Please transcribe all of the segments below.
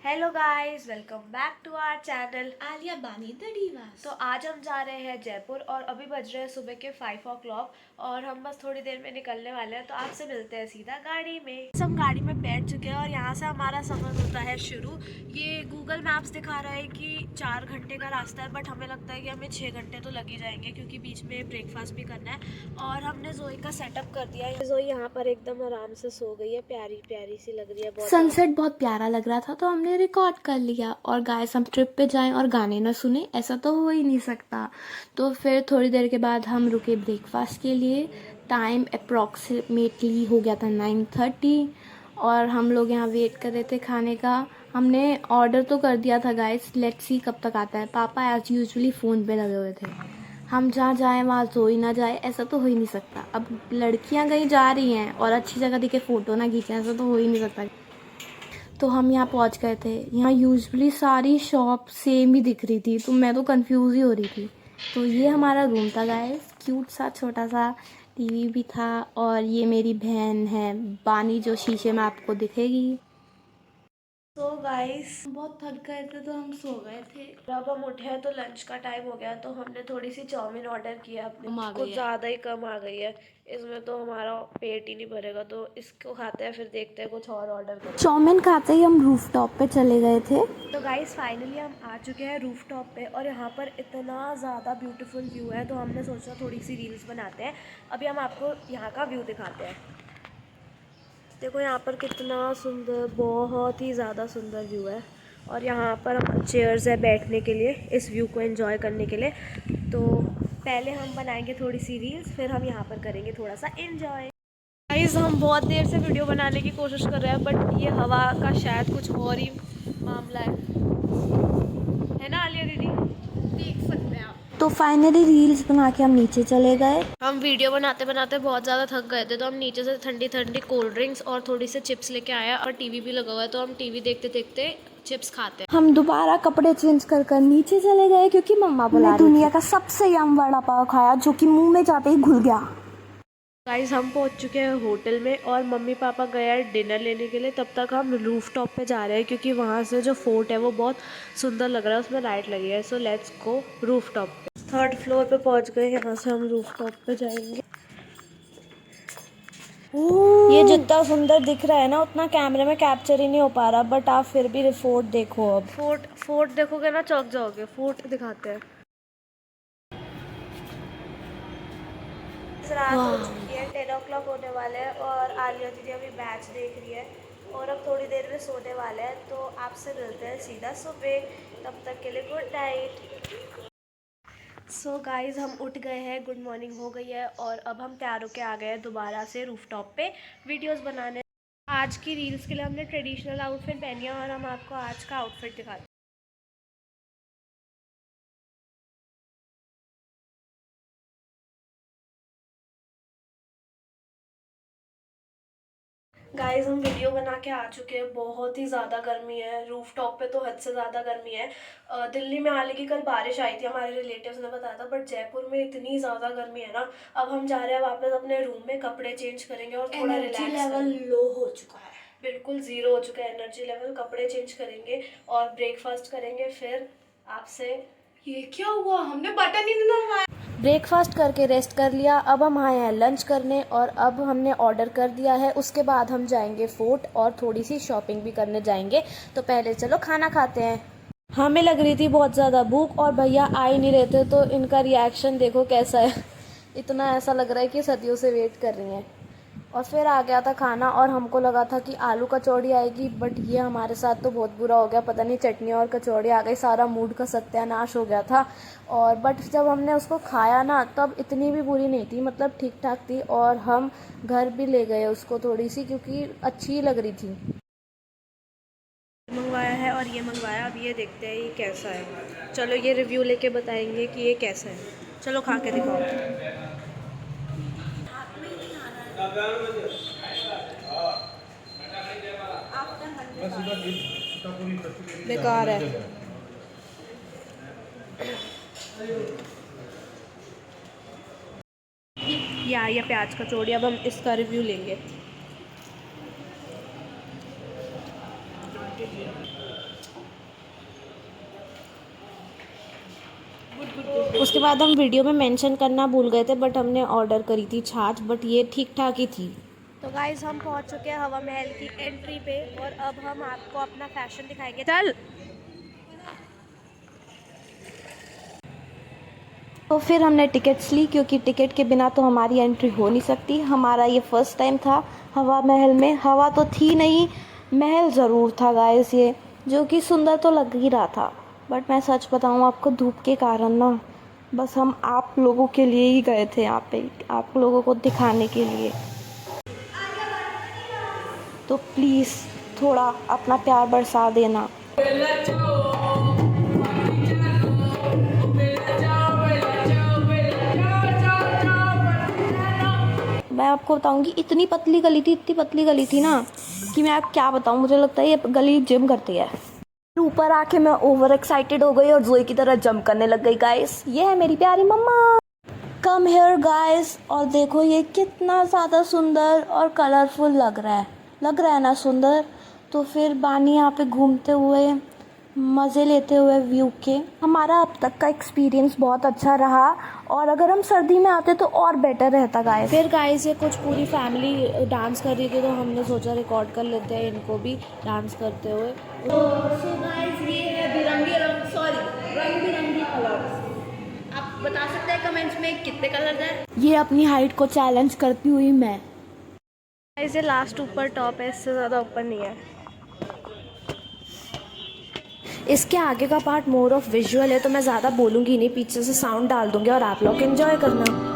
Hello guys, welcome back to our channel Alia Bani the Divas. तो आज हम जा रहे हैं जयपुर और अभी बज रहे हैं सुबह के 5 o'clock और हम बस थोड़ी देर में निकलने वाले हैं। तो आपसे मिलते हैं सीधा गाड़ी में। हम गाड़ी में बैठ चुके हैं और यहाँ से हमारा सफ़र होता है शुरू। ये गूगल मैप्स दिखा रहा है कि 4 घंटे का रास्ता है, बट हमें लगता है कि हमें 6 घंटे तो लग ही जाएंगे क्योंकि बीच में ब्रेकफास्ट भी करना है। और हमने जोई का सेटअप कर दिया है। जोई यहाँ पर एकदम आराम से सो गई है, प्यारी प्यारी सी लग रही है बहुत। सनसेट बहुत प्यारा लग रहा था तो हमने रिकॉर्ड कर लिया। और गाइस, हम ट्रिप पे जाएं और गाने ना सुने, ऐसा तो हो ही नहीं सकता। तो फिर थोड़ी देर के बाद हम रुके ब्रेकफास्ट के लिए। टाइम अप्रॉक्सीमेटली हो गया था 9:30 और हम लोग यहाँ वेट कर रहे थे खाने का। हमने ऑर्डर तो कर दिया था गाइस, लेट्स सी कब तक आता है। पापा एज यूजुअली फ़ोन पे लगे हुए थे। हम जहाँ जाएं वहाँ सोई ना जाए, ऐसा तो हो ही नहीं सकता। अब लड़कियाँ कहीं जा रही हैं और अच्छी जगह दिखे फ़ोटो ना खींचें, ऐसा तो हो ही नहीं सकता। तो हम यहाँ पहुँच गए थे। यहाँ यूजुअली सारी शॉप सेम ही दिख रही थी, तो मैं तो कंफ्यूज ही हो रही थी। तो ये हमारा रूम था गाइस, क्यूट सा छोटा सा टीवी भी था। और ये मेरी बहन है बानी, जो शीशे में आपको दिखेगी। तो गाइस, बहुत थक गए थे तो हम सो गए थे। अब हम उठे हैं तो लंच का टाइम हो गया, तो हमने थोड़ी सी चाउमीन ऑर्डर किया अपने। कम आ गई कुछ है। ज़्यादा ही कम आ गई है। इसमें तो हमारा पेट ही नहीं भरेगा, तो इसको खाते हैं फिर देखते हैं कुछ और ऑर्डर करते चाउमीन खाते ही हम रूफ टॉप पे चले गए थे। हैं। तो गाइस, फाइनली हम आ चुके हैं रूफ टॉप पे और यहाँ पर इतना ज़्यादा ब्यूटीफुल व्यू है, तो हमने सोचा थोड़ी सी रील्स बनाते हैं। अभी हम आपको यहाँ का व्यू दिखाते हैं। देखो यहाँ पर कितना सुंदर, बहुत ही ज़्यादा सुंदर व्यू है। और यहाँ पर हम चेयर्स है बैठने के लिए, इस व्यू को एंजॉय करने के लिए। तो पहले हम बनाएंगे थोड़ी सी रील्स, फिर हम यहाँ पर करेंगे थोड़ा सा एंजॉय। गाइस, हम बहुत देर से वीडियो बनाने की कोशिश कर रहे हैं, बट ये हवा का शायद कुछ और ही मामला है ना आलिया दीदी? देख सकते हैं आप। तो फाइनली रील्स बना के हम नीचे चले गए। हम वीडियो बनाते बनाते बहुत ज़्यादा थक गए थे, तो हम नीचे से ठंडी ठंडी कोल्ड ड्रिंक्स और थोड़ी सी चिप्स लेके आए और टीवी भी लगा हुआ है, तो हम टीवी देखते देखते चिप्स खाते हैं। हम दोबारा कपड़े चेंज कर कर नीचे चले गए क्योंकि मम्मा बुला रही थी। दुनिया का सबसे यम वड़ा पाव खाया जो कि मुंह में जाते ही घुल गया। गाइस, हम पहुंच चुके हैं होटल में और मम्मी पापा गए हैं डिनर लेने के लिए। तब तक हम रूफ टॉप पे जा रहे हैं क्योंकि वहाँ से जो फोर्ट है वो बहुत सुंदर लग रहा है, उसमें लाइट लगी है। So let's go roof top पे। 3rd फ्लोर पे पहुंच गए, यहाँ से हम रूफ टॉप पे जाएंगे। ये जितना सुंदर दिख रहा है ना, उतना कैमरे में कैप्चर ही नहीं हो पा रहा, बट आप फिर भी फोर्ट देखो। अब फोर्ट देखोगे ना चौंक जाओगे। फोर्ट दिखाते हैं। रात हो चुकी है, 10 o'clock होने वाले हैं और आलिया दीदी अभी मैच देख रही है और अब थोड़ी देर में सोने वाले हैं। तो आपसे मिलते हैं सीधा सुबह, तब तक के लिए गुड नाइट। सो गाइज, हम उठ गए हैं, गुड मॉर्निंग हो गई है और अब हम तैयार होके आ गए हैं दोबारा से रूफटॉप पे वीडियोस बनाने। आज की रील्स के लिए हमने ट्रेडिशनल आउटफिट पहनी है और हम आपको आज का आउटफिट दिखाते हैं। गाइस, हम वीडियो बना के आ चुके हैं। बहुत ही ज़्यादा गर्मी है रूफ टॉप पे, तो हद से ज़्यादा गर्मी है। दिल्ली में हालांकि कल बारिश आई थी, हमारे रिलेटिव्स ने बताया था, बट जयपुर में इतनी ज़्यादा गर्मी है ना। अब हम जा रहे हैं वापस अपने रूम में, कपड़े चेंज करेंगे और थोड़ा रिलैक्स लेवल लो हो चुका है, बिल्कुल ज़ीरो हो चुका है एनर्जी लेवल। कपड़े चेंज करेंगे और ब्रेकफास्ट करेंगे, फिर आपसे। ये क्या हुआ, हमने बटन ही नहीं दबाया। ब्रेकफास्ट करके रेस्ट कर लिया। अब हम आए हैं लंच करने और अब हमने ऑर्डर कर दिया है। उसके बाद हम जाएंगे फोर्ट और थोड़ी सी शॉपिंग भी करने जाएंगे। तो पहले चलो खाना खाते हैं। हमें लग रही थी बहुत ज़्यादा भूख और भैया आ ही नहीं रहे थे, तो इनका रिएक्शन देखो कैसा है। इतना ऐसा लग रहा है कि सदियों से वेट कर रही हैं। और फिर आ गया था खाना और हमको लगा था कि आलू कचौड़ी आएगी, बट ये हमारे साथ तो बहुत बुरा हो गया। पता नहीं चटनी और कचौड़ी आ गई, सारा मूड का सत्यानाश हो गया था। और बट जब हमने उसको खाया ना, तब इतनी भी बुरी नहीं थी, मतलब ठीक ठाक थी। और हम घर भी ले गए उसको थोड़ी सी, क्योंकि अच्छी लग रही थी। मंगवाया है और ये मंगवाया, अब ये देखते हैं ये कैसा है। चलो ये रिव्यू लेके बताएंगे कि ये कैसा है। चलो खा के दिखाओ। बेकार है। ये प्याज कचौड़ी, अब हम इसका रिव्यू लेंगे। उसके बाद हम वीडियो में मेंशन करना भूल गए थे, बट हमने ऑर्डर करी थी छाछ, बट ये ठीक ठाक ही थी। तो गाइस हम पहुंच चुके हैं हवा महल की एंट्री पे और अब हम आपको अपना फैशन दिखाएंगे। चल। तो फिर हमने टिकट्स ली, क्योंकि टिकट के बिना तो हमारी एंट्री हो नहीं सकती। हमारा ये फर्स्ट टाइम था हवा महल में। हवा तो थी नहीं, महल ज़रूर था गाइस ये, जो कि सुंदर तो लग ही रहा था। बट मैं सच बताऊँ आपको, धूप के कारण ना बस हम आप लोगों के लिए ही गए थे यहाँ पे, आप लोगों को दिखाने के लिए। तो प्लीज़ थोड़ा अपना प्यार बरसा देना। मैं आपको बताऊंगी, इतनी पतली गली थी ना कि मैं आप क्या बताऊं, मुझे लगता है ये गली जिम करती है। ऊपर आके मैं ओवर एक्साइटेड हो गई और जोई की तरह जंप करने लग गई गाइस। ये है मेरी प्यारी मम्मा। कम हेयर गाइस, और देखो ये कितना ज़्यादा सुंदर और कलरफुल लग रहा है ना सुंदर। तो फिर बानी यहाँ पे घूमते हुए मज़े लेते हुए व्यू के। हमारा अब तक का एक्सपीरियंस बहुत अच्छा रहा, और अगर हम सर्दी में आते तो और बेटर रहता गाइस। फिर गाइस ये कुछ पूरी फैमिली डांस कर रही थी, तो हमने सोचा रिकॉर्ड कर लेते हैं इनको भी डांस करते हुए। तो गाइस ये है रंग बिरंगी कलर्स। आप बता सकते हैं कमेंट्स में कितने कलर हैं? ये अपनी हाइट को चैलेंज करती हुई मैं। गाइस ये लास्ट ऊपर टॉप है, इससे ज़्यादा ऊपर नहीं है। इसके आगे का पार्ट मोर ऑफ विजुअल है, तो मैं ज़्यादा बोलूँगी नहीं, पीछे से साउंड डाल दूँगी और आप लोग एंजॉय करना।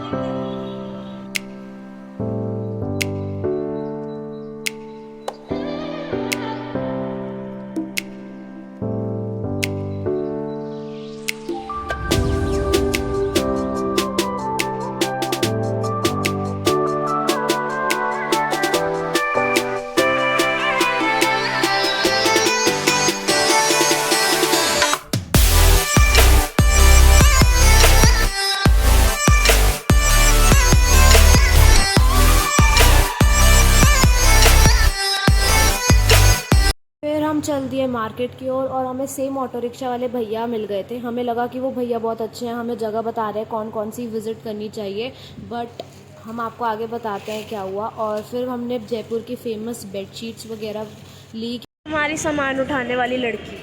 हम चल दिए मार्केट की ओर, और हमें सेम ऑटो रिक्शा वाले भैया मिल गए थे। हमें लगा कि वो भैया बहुत अच्छे हैं, हमें जगह बता रहे हैं कौन कौन सी विज़िट करनी चाहिए, बट हम आपको आगे बताते हैं क्या हुआ। और फिर हमने जयपुर की फ़ेमस बेडशीट्स वगैरह ली। हमारी सामान उठाने वाली लड़की,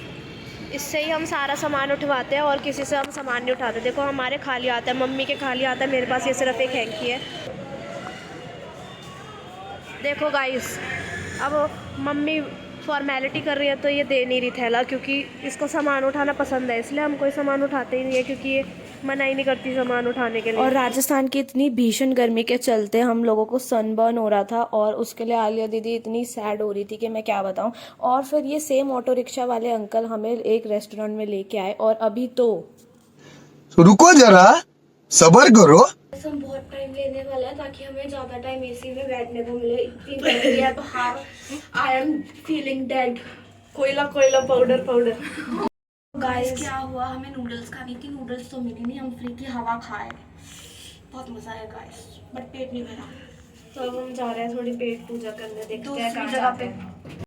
इससे ही हम सारा सामान उठवाते हैं और किसी से हम सामान नहीं उठाते। देखो हमारे खाली आता है, मम्मी के खाली आता है, मेरे पास ये सिर्फ एक हैंकी है। देखो गाइस, अब मम्मी फॉर्मेलिटी कर रही है तो ये दे नहीं रही थैला, क्योंकि इसको सामान उठाना पसंद है, इसलिए हम कोई सामान उठाते ही नहीं है, क्योंकि ये मना ही नहीं करती सामान उठाने के लिए। और राजस्थान की इतनी भीषण गर्मी के चलते हम लोगों को सनबर्न हो रहा था, और उसके लिए आलिया दीदी इतनी सैड हो रही थी कि मैं क्या बताऊं। और फिर ये सेम ऑटो रिक्शा वाले अंकल हमें एक रेस्टोरेंट में लेके आए, और अभी तो रुको जरा, सब्र करो। हम बहुत टाइम लेने वाला है, ताकि हमें ज़्यादा टाइम एसी में बैठने को मिले। इतनी गर्मी है बाहर, आई एम फीलिंग डेड। कोयला पाउडर। गाइस क्या हुआ, हमें नूडल्स खानी थी, नूडल्स तो मिली नहीं, हम फ्री की हवा खाए। बहुत मज़ा आया गाइस, बट पेट नहीं भरा। तो अब हम जा रहे हैं थोड़ी पेट पूजा करने, देखते हैं कहाँ जगह पे।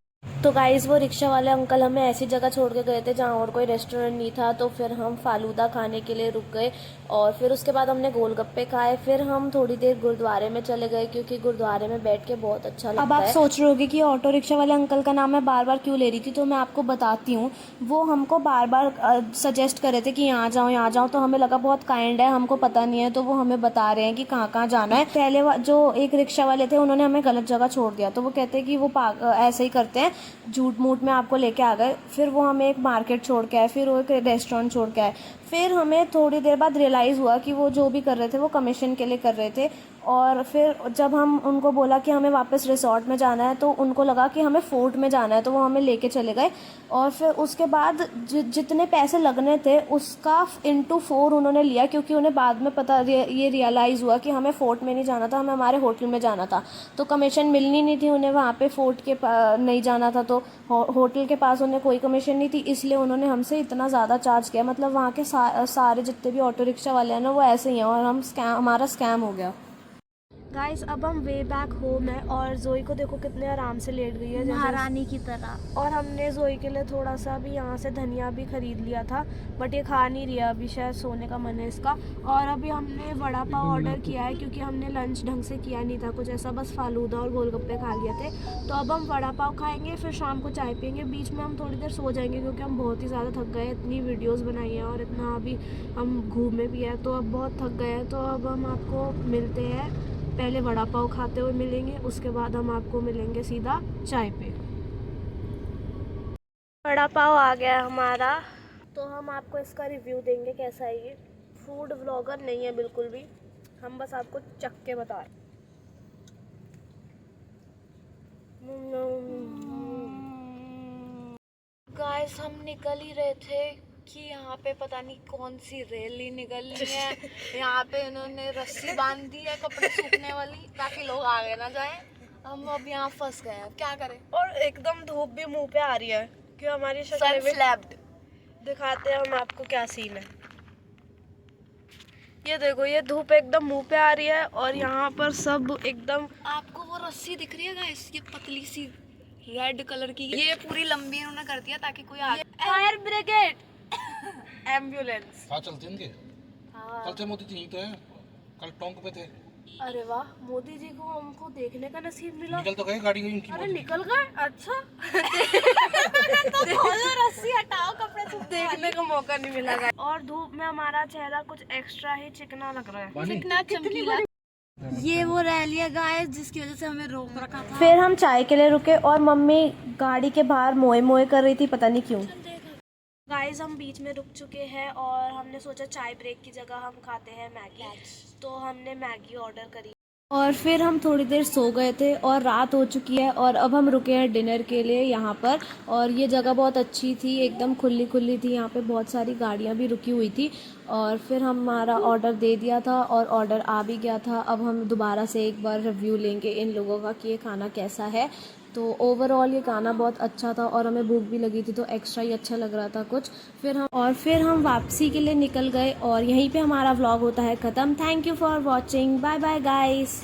तो गाइज़ वो रिक्शा वाले अंकल हमें ऐसी जगह छोड़ के गए थे जहाँ और कोई रेस्टोरेंट नहीं था, तो फिर हम फालूदा खाने के लिए रुक गए, और फिर उसके बाद हमने गोलगप्पे खाए। फिर हम थोड़ी देर गुरुद्वारे में चले गए, क्योंकि गुरुद्वारे में बैठ के बहुत अच्छा लगता है। अब आप सोच रहे होगे कि ऑटो रिक्शा वाले अंकल का नाम मैं बार बार क्यों ले रही थी, तो मैं आपको बताती हूँ। वो हमको बार बार सजेस्ट कर रहे थे कि यहाँ जाओ, तो हमें लगा बहुत काइंड है, हमको पता नहीं है, तो वो हमें बता रहे हैं कि कहाँ जाना है। पहले जो एक रिक्शा वाले थे उन्होंने हमें गलत जगह छोड़ दिया, तो वो कहते हैं कि वो ऐसे ही करते हैं, झूठ मूठ में आपको लेके आ गए। फिर वो हमें एक मार्केट छोड़ के आए, फिर वो एक रेस्टोरेंट छोड़ के आए। फिर हमें थोड़ी देर बाद रियलाइज़ हुआ कि वो जो भी कर रहे थे वो कमीशन के लिए कर रहे थे। और फिर जब हम उनको बोला कि हमें वापस रिसोर्ट में जाना है, तो उनको लगा कि हमें फोर्ट में जाना है, तो वो हमें लेके चले गए। और फिर उसके बाद जितने पैसे लगने थे उसका ×4 उन्होंने लिया, क्योंकि उन्हें बाद में पता ये रियलाइज़ हुआ कि हमें फोर्ट में नहीं जाना था, हमें हमारे होटल में जाना था। तो कमीशन मिलनी नहीं थी उन्हें, वहाँ पे फोर्ट के नहीं जाना था, तो होटल के पास उन्हें कोई कमीशन नहीं थी, इसलिए उन्होंने हमसे इतना ज़्यादा चार्ज किया। मतलब वहाँ के सारे जितने भी ऑटो रिक्शा वाले हैं ना, वो ऐसे ही हैं, और हमारा स्कैम हो गया। गाइस अब हम वे बैक होम है और जोई को देखो कितने आराम से लेट गई है महारानी की तरह। और हमने जोई के लिए थोड़ा सा भी यहाँ से धनिया भी खरीद लिया था, बट ये खा नहीं रही है अभी, शायद सोने का मन है इसका। और अभी हमने वड़ा पाव ऑर्डर किया है क्योंकि हमने लंच ढंग से किया नहीं था, कुछ ऐसा बस फालूदा और गोलगप्पे खा लिए थे। तो अब हम वड़ा पाव खाएंगे, फिर शाम को चाय पियेंगे, बीच में हम थोड़ी देर सो जाएंगे क्योंकि हम बहुत ही ज़्यादा थक गए, इतनी वीडियोज़ बनाई हैं और इतना अभी हम घूमे भी है तो अब बहुत थक गए हैं। तो अब हम आपको मिलते हैं, पहले वड़ा पाव खाते हुए मिलेंगे, उसके बाद हम आपको मिलेंगे सीधा चाय पे। वड़ा पाव आ गया हमारा, तो हम आपको इसका रिव्यू देंगे कैसा है ये। फूड व्लॉगर नहीं है बिल्कुल भी, हम बस आपको चख के बता रहे। गाइस हम निकल ही रहे थे कि यहाँ पे पता नहीं कौन सी रैली निकलनी है। यहाँ पे इन्होंने रस्सी बांध दी है कपड़े सूखने वाली ताकि लोग आगे ना जाएं। हम अब यहाँ फंस गए, अब क्या करें। और एकदम धूप भी मुंह पे आ रही है कि हमारी शक्ल में स्लैब्ड। दिखाते हैं हम आपको क्या सीन है। ये देखो, ये धूप एकदम मुंह पे आ रही है और यहाँ पर सब एकदम। आपको वो रस्सी दिख रही है गाइस, ये पतली सी रेड कलर की, ये पूरी लंबी इन्होंने कर दिया ताकि कोई आगे। Fire brigade, ambulance. हाँ चलते हैं इनके। कल से मोदी जी यहीं तो है, कल टोंक पे थे। अरे वाह, मोदी जी को हमको देखने का नसीब मिला। निकल तो गए गाड़ी गई उनकी। अरे निकल गए, अच्छा। तो रस्सी हटाओ, कपड़े सूखने देखने का मौका नहीं मिला। और धूप में हमारा चेहरा कुछ एक्स्ट्रा ही चिकना लग रहा है, कितना चमकीला। ये वो रैली है गाइस जिसकी वजह से हमें रोक रखा था। फिर हम चाय के लिए रुके और मम्मी गाड़ी के बाहर मोए मोए कर रही थी, पता नहीं क्यों। गाइस हम बीच में रुक चुके हैं और हमने सोचा चाय ब्रेक की जगह हम खाते हैं मैगी, तो हमने मैगी ऑर्डर करी और फिर हम थोड़ी देर सो गए थे और रात हो चुकी है और अब हम रुके हैं डिनर के लिए यहाँ पर। और ये जगह बहुत अच्छी थी, एकदम खुली खुली थी, यहाँ पे बहुत सारी गाड़ियाँ भी रुकी हुई थी। और फिर हमारा ऑर्डर दे दिया था और ऑर्डर आ भी गया था। अब हम दोबारा से एक बार रिव्यू लेंगे इन लोगों का कि ये खाना कैसा है। तो ओवरऑल ये खाना बहुत अच्छा था और हमें भूख भी लगी थी तो एक्स्ट्रा ही अच्छा लग रहा था कुछ। फिर हम वापसी के लिए निकल गए और यहीं पे हमारा व्लॉग होता है ख़त्म। Thank you for watching, bye bye guys.